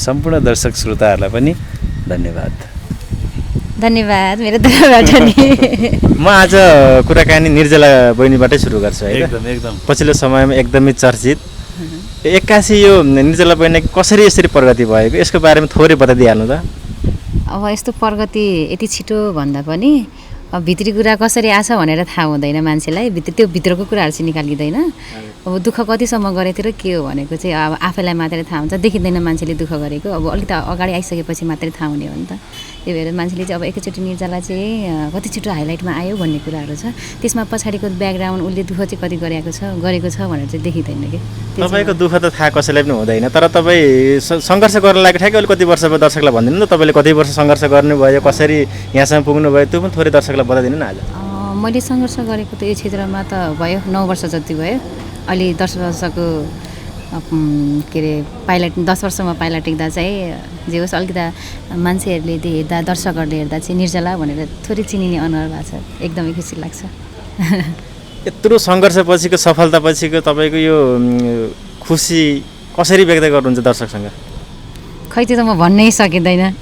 सम्पूर्ण दर्शक श्रोताहरूलाई पनि धन्यवाद। धन्यवाद मेरो तर्फबाट नि। म आज कुराकानी निर्जला बहिनीबाटै सुरु गर्छु है। एकदम पछिल्लो समयमा एकदमै चर्चित एक्कासी यो निर्जला बहिनी कसरी यसरी प्रगति भएको यसको बारेमा थोरै बताइदिइहाल्नु त। अब यस्तो प्रगति यति छिटो भन्दा पनि अब भित्री कुरा कसरी आछ भनेर थाहा हुँदैन मान्छेलाई, त्यो भित्रको कुराहरू चाहिँ निकालिँदैन। अब दुःख कतिसम्म गरेको थियो र के हो भनेको चाहिँ अब आफैलाई मात्रै थाहा हुन्छ, देखिँदैन मान्छेले दुःख गरेको। अब अलिकति अगाडि आइसकेपछि मात्रै थाहा हुने हो नि त। त्यही भएर मान्छेले चाहिँ अब एकैचोटि निर्जला चाहिँ कति छिटो हाइलाइटमा आयो भन्ने कुराहरू छ, त्यसमा पछाडिको ब्याकग्राउन्ड उसले दुःख चाहिँ कति गरेको छ भनेर चाहिँ देखिँदैन कि। तपाईँको दुःख त थाहा कसैलाई पनि हुँदैन, तर तपाईँ सङ्घर्ष गर्न लागि ठ्याक्कै अहिले कति वर्ष भयो दर्शकलाई भनिदिनु न, तपाईँले कति वर्ष सङ्घर्ष गर्नुभयो, कसरी यहाँसम्म पुग्नुभयो त्यो पनि थोरै दर्शकलाई बताइदिनु न आज। मैले सङ्घर्ष गरेको त यो क्षेत्रमा त भयो 9 वर्ष जति भयो। अहिले 10 वर्षको के अरे पाइलट 10 वर्षमा पाइलट टेक्दा चाहिँ जे होस् अलिकति मान्छेहरूले हेर्दा दर्शकहरूले हेर्दा चाहिँ निर्जला भनेर थोरै चिनिने अनुहार भएको छ, एकदमै खुसी लाग्छ। यत्रो सङ्घर्षपछिको सफलतापछिको तपाईँको यो खुसी कसरी व्यक्त गर्नुहुन्छ दर्शकसँग? खै त्यो त म भन्नै सकिँदैन।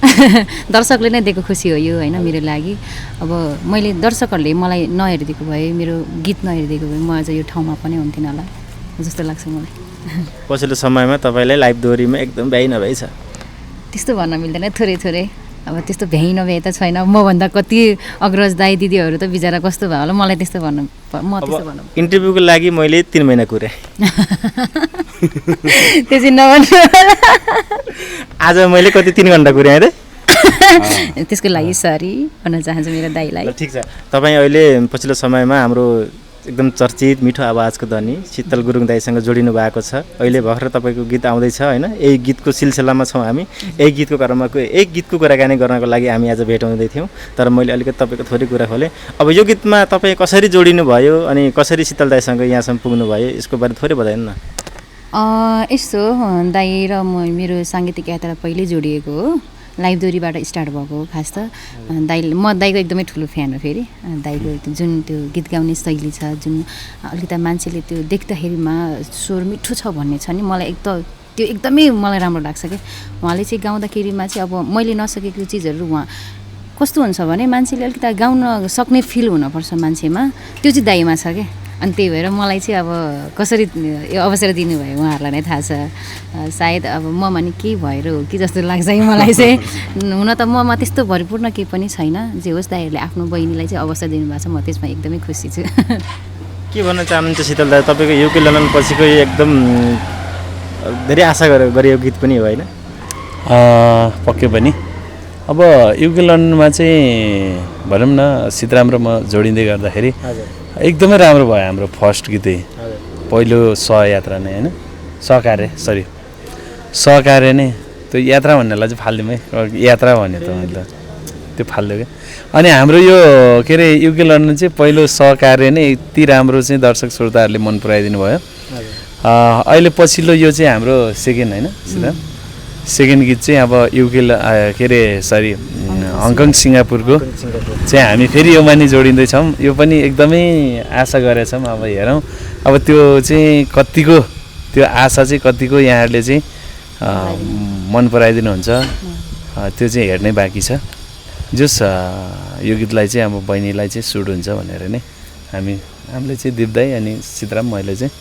दर्शकले नै दिएको खुसी हो यो होइन मेरो लागि। अब मैले दर्शकहरूले मलाई नहेरिदिएको भए, मेरो गीत नहेरिदिएको भए म आज यो ठाउँमा पनि हुन्थिनँ होला जस्तो लाग्छ मलाई। पछिल्लो समयमा तपाईँलाई लाइभ दोहोरीमा एकदम भ्याइ नभ्याइ छ? त्यस्तो भन्न मिल्दैन, थोरै थोरै। अब त्यस्तो भ्याइ नभ्याइ त छैन। मभन्दा कति अग्रज दाइ दिदीहरू त बिचरा कस्तो भयो होला, मलाई त्यस्तो भन्नु म त्यस्तो भन्नु। इन्टरभ्यूको लागि मैले 3 महिना कुरेँ। त्यो चाहिँ नभन्नु। आज मैले कति 3 घन्टा कुरेँ है। त्यसको लागि सरी भन्न चाहन्छु मेरो दाइलाई। ठिक छ। तपाईँ अहिले पछिल्लो समयमा हाम्रो एकदम चर्चित मिठो आवाजको धनी शीतल गुरुङ दाइसँग जोडिनु भएको छ। अहिले भर्खर तपाईँको गीत आउँदैछ होइन, यही गीतको सिलसिलामा छौँ हामी। यही गीतको कुराकानी गर्नको लागि हामी आज भेट हुँदै थियौँ, तर मैले अलिकति तपाईँको थोरै कुरा खोलेँ। अब यो गीतमा तपाईँ कसरी जोडिनु भयो अनि कसरी शीतल दाइसँग यहाँसम्म पुग्नुभयो यसको बारे थोरै बताइदिनु न। यस्तो दाइ र मेरो साङ्गीतिक यात्रा पहिल्यै जोडिएको हो, लाइभ दोहोरीबाट स्टार्ट भएको हो खास त। म दाइको एकदमै ठुलो फ्यान हो। फेरि दाइको जुन त्यो गीत गाउने शैली छ, जुन अलिकति मान्छेले त्यो देख्दाखेरिमा स्वर मिठो छ भन्ने छ नि, मलाई त्यो एकदमै मलाई राम्रो लाग्छ कि। उहाँले चाहिँ गाउँदाखेरिमा चाहिँ अब मैले नसकेको चिजहरू उहाँ कस्तो हुन्छ भने मान्छेले अलिकति गाउन सक्ने फिल हुनपर्छ मान्छेमा, त्यो चाहिँ दाइमा छ क्या। अनि त्यही भएर मलाई चाहिँ अब कसरी यो अवसर दिनुभयो उहाँहरूलाई नै थाहा छ। सायद अब ममा नि केही भएर हो कि जस्तो लाग्छ है मलाई चाहिँ। हुन त ममा त्यस्तो भरिपूर्ण केही पनि छैन, जे होस् दाइहरूले आफ्नो बहिनीलाई चाहिँ अवसर दिनुभएको छ, म त्यसमा एकदमै खुसी छु। के भन्न चाहनुहुन्छ शीतल दाइ, तपाईँको युके लन्डन पछिको यो एकदम धेरै आशा गरेको गीत पनि हो होइन? पक्कै पनि। अब युके लन्डनमा चाहिँ भनौँ न सीताराम र म जोडिँदै गर्दाखेरि एकदमै राम्रो भयो हाम्रो फर्स्ट गीतै। पहिलो सहयात्रा नै होइन, सहकार्य नै। त्यो यात्रा भन्नेलाई चाहिँ फालिदिउँ है, यात्रा भन्यो त मैले त्यो फालिदियो क्या। अनि हाम्रो यो के अरे युके लन्डन चाहिँ पहिलो सहकार्य नै यति राम्रो चाहिँ दर्शक श्रोताहरूले मन पराइदिनु भयो। अहिले पछिल्लो यो चाहिँ हाम्रो सेकेन्ड होइन सीताराम, सेकेन्ड गीत चाहिँ अब युके के अरे हङकङ सिङ्गापुरको चाहिँ हामी फेरि योमा नि जोडिँदैछौँ। यो पनि एकदमै आशा गरेछौँ, अब हेरौँ अब त्यो चाहिँ कतिको त्यो आशा चाहिँ कतिको यहाँहरूले चाहिँ मन पराइदिनुहुन्छ त्यो चाहिँ हेर्नै बाँकी छ। जस यो गीतलाई चाहिँ अब बहिनीलाई चाहिँ सुट हुन्छ भनेर नै हामीले चाहिँ दिप्दै अनि सीताराम मैले चाहिँ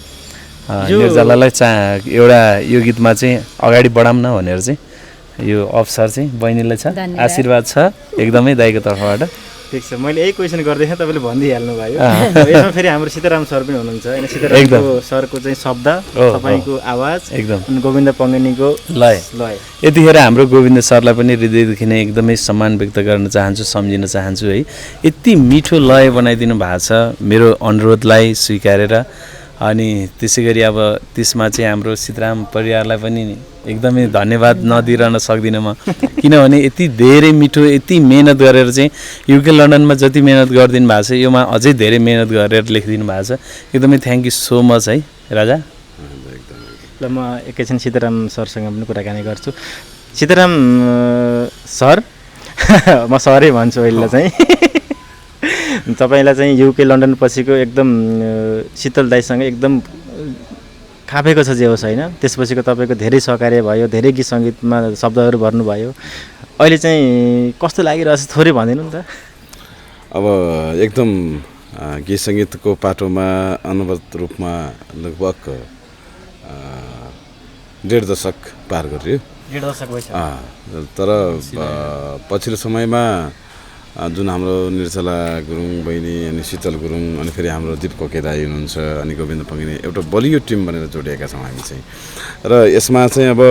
निर्जलालाई एउटा यो गीतमा चाहिँ अगाडि बढाउँ न भनेर चाहिँ यो अवसर चाहिँ बहिनीलाई छ, आशीर्वाद छ एकदमै दाइको तर्फबाट। ठिक छ, मैले यही क्वेसन गर्दै थिएँ, तपाईँले भनिदिइहाल्नु भयो। यसमा फेरि हाम्रो सीताराम सर पनि हुनुहुन्छ होइन, सीताराम सरको चाहिँ शब्द, तपाईँको आवाज एकदम, अनि गोविन्द पङ्गेनीको लय। यतिखेर हाम्रो गोविन्द सरलाई पनि हृदयदेखि नै एकदमै सम्मान व्यक्त गर्न चाहन्छु, सम्झिन चाहन्छु है। यति मिठो लय बनाइदिनु भएको छ मेरो अनुरोधलाई स्वीकारेर। अनि त्यसै गरी अब त्यसमा चाहिँ हाम्रो सीताराम परिवारलाई पनि एकदमै धन्यवाद नदिइरहन सक्दिनँ म, किनभने यति धेरै मिठो यति मेहनत गरेर चाहिँ युके लन्डनमा जति मेहनत गरिदिनु भएको छ योमा अझै धेरै मेहनत गरेर लेखिदिनु भएको छ। एकदमै थ्याङ्क यू सो मच है राजा। ल म एकैछिन सीताराम सरसँग पनि कुराकानी गर्छु। सीताराम सर म सरै भन्छु अहिले चाहिँ तपाईँलाई चाहिँ युके लन्डन पछिको एकदम शीतल दाइसँग एकदम फापेको छ जे होस् होइन, त्यसपछिको तपाईँको धेरै सहकार्य भयो, धेरै गीत सङ्गीतमा शब्दहरू भर्नुभयो, अहिले चाहिँ कस्तो लागिरहेछ थोरै भनिदिनु नि त। अब एकदम गीत सङ्गीतको पाटोमा अनवरत रूपमा लगभग 1.5 दशक पार गरियो। 1.5 दशक भइसक्यो। तर पछिल्लो समयमा जुन हाम्रो निर्जला गुरुङ बहिनी अनि शीतल गुरुङ अनि फेरि हाम्रो दीप कोके दाई हुनुहुन्छ अनि गोविन्द पङ्गिनी एउटा बलियो टिम बनेर जोडिएका छौँ हामी चाहिँ। र यसमा चाहिँ अब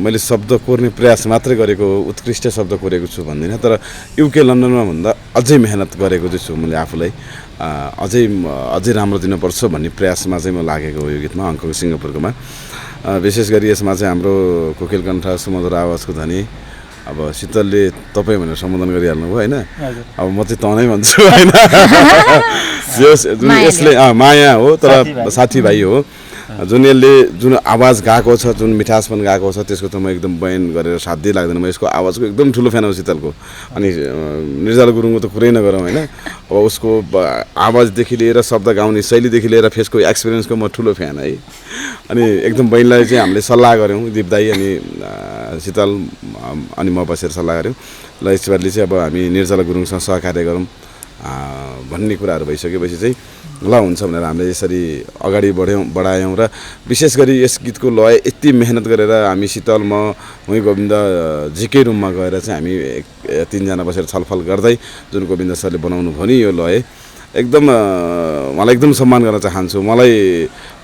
मैले शब्द कोर्ने प्रयास मात्रै गरेको हो, उत्कृष्ट शब्द कोरेको छु भन्दिनँ, तर युके लन्डनमा भन्दा अझै मेहनत गरेको चाहिँ छु मैले आफूलाई। अझै राम्रो दिनुपर्छ भन्ने प्रयासमा चाहिँ म लागेको हो यो गीतमा, हङकङ सिङ्गापुरकोमा। विशेष गरी यसमा चाहिँ हाम्रो कोकिल कण्ठ सुमधुर आवाजको धनी अब शीतलले तपाईँ भनेर सम्बोधन गरिहाल्नु भयो होइन, अब म चाहिँ तनै भन्छु होइन। जुन यसले माया हो तर साथीभाइ हो, जुन आवाज गाएको छ, जुन मिठासपन गाएको छ त्यसको त म एकदम बयान गरेर साध्यै लाग्दैन। म यसको आवाजको एकदम ठुलो फ्यान हो शीतलको। अनि निर्जला गुरुङको त कुरै नगरौँ होइन, अब उसको आवाजदेखि लिएर शब्द गाउने शैलीदेखि लिएर फेसको एक्सपिरियन्सको म ठुलो फ्यान है। अनि एकदम बहिनीलाई चाहिँ हामीले सल्लाह गऱ्यौँ, दिप दाई अनि शीतल अनि म बसेर सल्लाह गऱ्यौँ, ल यसपालि चाहिँ अब हामी निर्जला गुरुङसँग सहकार्य गरौँ भन्ने कुराहरू भइसकेपछि चाहिँ ल हुन्छ भनेर हामीले यसरी अगाडि बढायौँ। र विशेष गरी यस गीतको लय यति मेहनत गरेर हामी शीतल म उही गोविन्द जीकै रुममा गएर चाहिँ हामी 3 जना बसेर छलफल गर्दै जुन गोविन्द सरले बनाउनु भयो नि यो लय एकदम मलाई एकदम सम्मान गर्न चाहन्छु। मलाई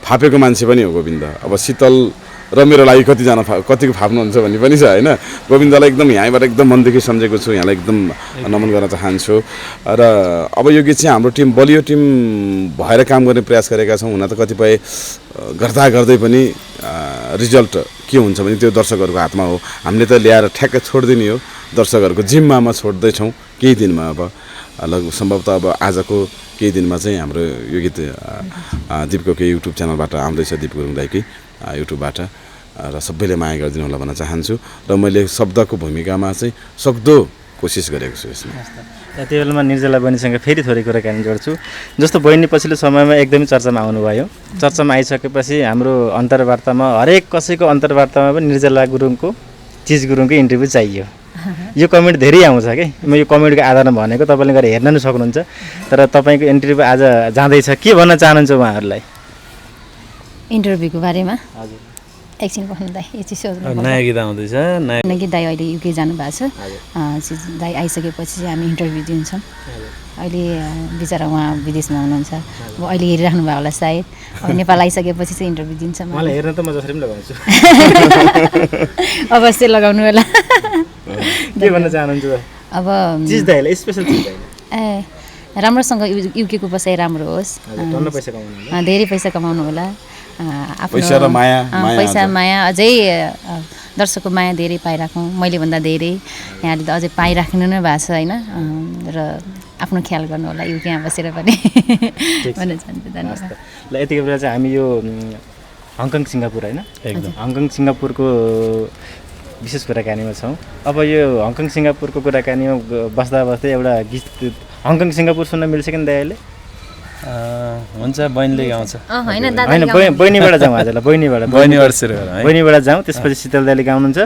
फापेको मान्छे पनि हो गोविन्द। अब शीतल र मेरो लागि कतिको फाप्नुहुन्छ भन्ने पनि छ होइन। गोविन्दलाई एकदम यहाँबाट एकदम मनदेखि सम्झेको छु, यहाँलाई एकदम नमन गर्न चाहन्छु। र अब यो गीत चाहिँ हाम्रो टिम बलियो टिम भएर काम गर्ने प्रयास गरेका छौँ। हुन त कतिपय गर्दै पनि रिजल्ट के हुन्छ भने त्यो दर्शकहरूको हातमा हो। हामीले त ल्याएर ठ्याक्क छोडिदिने हो, दर्शकहरूको जिम्मामा छोड्दैछौँ केही दिनमा। अब सम्भवतः अब आजको केही दिनमा चाहिँ हाम्रो यो गीत दिपको केही युट्युब च्यानलबाट आउँदैछ, दिप गुरुङ दाइकै युट्युबबाट। र सबैले माया गरिदिनु होला भन्न चाहन्छु। र मैले शब्दको भूमिकामा चाहिँ सक्दो कोसिस गरेको छु यसमा। त्यो बेलामा निर्जला बहिनीसँग फेरि थोरै कुराकानी जोड्छु। जस्तो बहिनी पछिल्लो समयमा एकदमै चर्चामा आउनुभयो। चर्चामा आइसकेपछि हाम्रो अन्तर्वार्तामा हरेक कसैको अन्तर्वार्तामा पनि निर्जला गुरुङको चिज गुरुङको इन्टरभ्यू चाहियो। यो कमेन्ट धेरै आउँछ कि, म यो कमेन्टको आधारमा भनेको, तपाईँले गएर हेर्न पनि सक्नुहुन्छ। तर तपाईँको इन्टरभ्यू आज जाँदैछ, के भन्न चाहनुहुन्छ उहाँहरूलाई इन्टरभ्यूको बारेमा? हजुर एकछिन बस्नु दाइ, एकछिन सोध्नु। नयाँ गीत आउँदैछ, नयाँ गीत दाइ अहिले युके जानुभएको छ। दाइ आइसकेपछि चाहिँ हामी इन्टरभ्यू दिन्छौँ। अहिले बिचरा उहाँ विदेशमा हुनुहुन्छ, अब अहिले हेरिराख्नु भयो होला सायद। अब नेपाल आइसकेपछि चाहिँ इन्टरभ्यू दिन्छौँ। मलाई हेर्न त म जसरी पनि लगाउँछु। अवश्य लगाउनु होला। के भन्न चाहनुहुन्छ अब चिज दाइलाई स्पेसल चिज दाइलाई? राम्रोसँग युकेको बसाइ राम्रो होस्, धेरै पैसा कमाउनु होला, पैसा र पैसा माया अझै दर्शकको माया धेरै पाइराखौँ। मैले भन्दा धेरै यहाँले त अझै पाइराख्नु नै भएको छ होइन। र आफ्नो ख्याल गर्नु होला युकेमा बसेर पनि भन्न चाहन्छु। धन्यवाद। ल यतिको बेला चाहिँ हामी यो हङकङ सिङ्गापुर होइन, हङकङ सिङ्गापुरको विशेष कुराकानीमा छौँ। अब यो हङकङ सिङ्गापुरको कुराकानीमा बस्दा एउटा गीत हङकङ सिङ्गापुर सुन्न मिल्छ कि दाइ अहिले? हुन्छ, बहिनीले गाउँछ। होइन बहिनीबाट जाउँ आज, ल बहिनीबाट जाउँ। त्यसपछि शीतल दाइले गाउनुहुन्छ,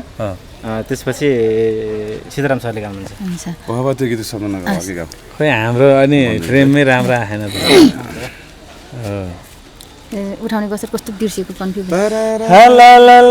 त्यसपछि सीताराम सरले गाउनुहुन्छ। त्यो गीत सम्झना खोइ हाम्रो अनि फ्रेममै राम्रो आएन त। उठाउने कसरी कस्तो बिर्सेको कन्फ्युज